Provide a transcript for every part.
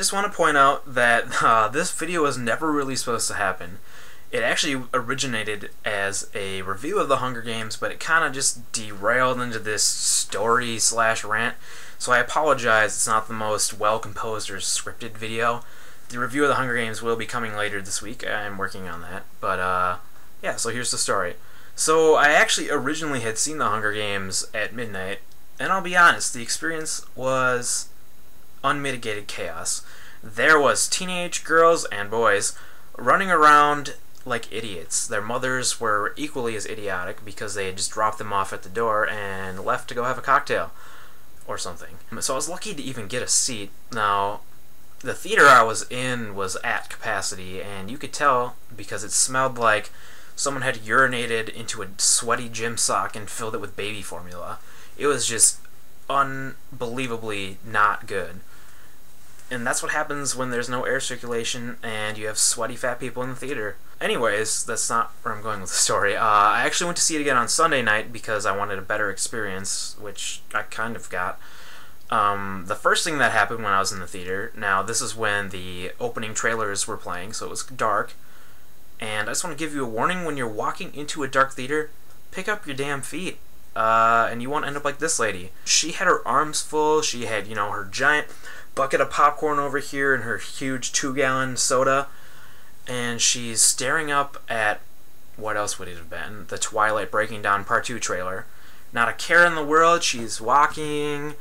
just want to point out that this video was never really supposed to happen. It actually originated as a review of the Hunger Games, but it kind of just derailed into this story/rant. So I apologize, it's not the most well-composed or scripted video. The review of the Hunger Games will be coming later this week. I'm working on that. But, yeah, so here's the story. So I actually originally had seen the Hunger Games at midnight, and I'll be honest, the experience was unmitigated chaos. There was teenage girls and boys running around like idiots. Their mothers were equally as idiotic because they had just dropped them off at the door and left to go have a cocktail or something. So I was lucky to even get a seat. Now, the theater I was in was at capacity, and you could tell because it smelled like someone had urinated into a sweaty gym sock and filled it with baby formula. It was just unbelievably not good. And that's what happens when there's no air circulation and you have sweaty fat people in the theater. Anyways, that's not where I'm going with the story. I actually went to see it again on Sunday night because I wanted a better experience, which I kind of got. The first thing that happened when I was in the theater, now this is when the opening trailers were playing, so it was dark, and I just want to give you a warning: when you're walking into a dark theater, pick up your damn feet, and you won't end up like this lady. She had her arms full, she had, you know, her giant bucket of popcorn over here and her huge 2-gallon soda, and she's staring up at, what else would it have been? The Twilight Breaking Down Part 2 trailer. Not a care in the world, she's walking,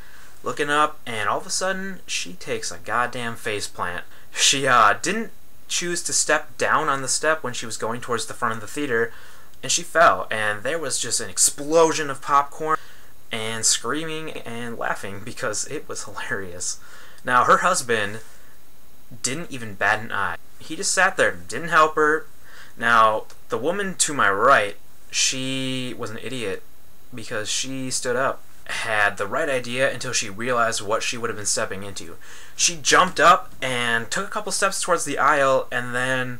looking up, and all of a sudden, she takes a goddamn faceplant. She didn't choose to step down on the step when she was going towards the front of the theater, and she fell, and there was just an explosion of popcorn and screaming and laughing because it was hilarious. Now, her husband didn't even bat an eye. He just sat there, didn't help her. Now, the woman to my right, she was an idiot because she stood up. Had the right idea until she realized what she would have been stepping into. She jumped up and took a couple steps towards the aisle and then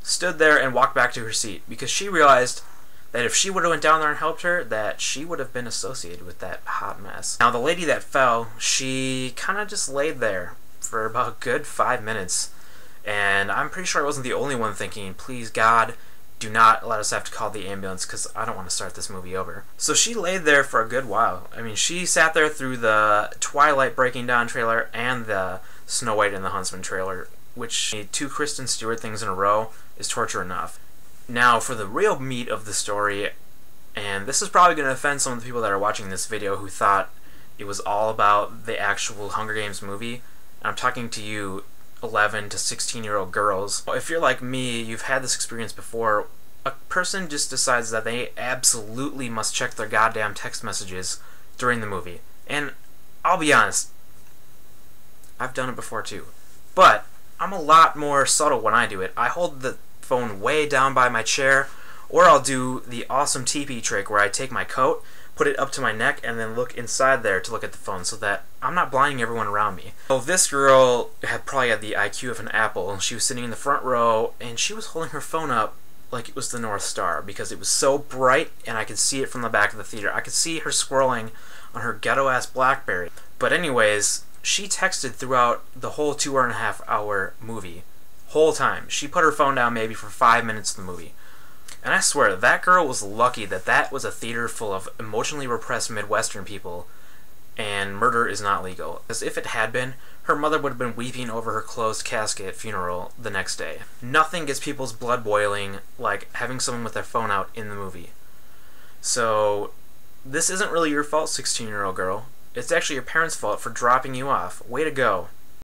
stood there and walked back to her seat because she realized that if she would have went down there and helped her, that she would have been associated with that hot mess. Now, the lady that fell, she kind of just laid there for about a good 5 minutes, and I'm pretty sure I wasn't the only one thinking, please God, do not let us have to call the ambulance because I don't want to start this movie over. So she laid there for a good while. I mean, she sat there through the Twilight Breaking Down trailer and the Snow White and the Huntsman trailer, which 2 Kristen Stewart things in a row is torture enough. Now, for the real meat of the story, and this is probably going to offend some of the people that are watching this video who thought it was all about the actual Hunger Games movie, and I'm talking to you 11 to 16-year-old girls. If you're like me, you've had this experience before. A person just decides that they absolutely must check their goddamn text messages during the movie. And I'll be honest, I've done it before too. But I'm a lot more subtle when I do it. I hold the phone way down by my chair, or I'll do the awesome teepee trick where I take my coat, put it up to my neck, and then look inside there to look at the phone so that I'm not blinding everyone around me. Well, this girl probably had the IQ of an apple, and she was sitting in the front row, and she was holding her phone up like it was the North Star because it was so bright, and I could see it from the back of the theater. I could see her scrolling on her ghetto-ass BlackBerry. But anyways, she texted throughout the whole 2.5-hour movie. Whole time. She put her phone down maybe for 5 minutes of the movie. And I swear, that girl was lucky that that was a theater full of emotionally repressed Midwestern people, and murder is not legal. Because if it had been, her mother would have been weeping over her closed casket funeral the next day. Nothing gets people's blood boiling like having someone with their phone out in the movie. So, this isn't really your fault, 16-year-old girl. It's actually your parents' fault for dropping you off. Way to go.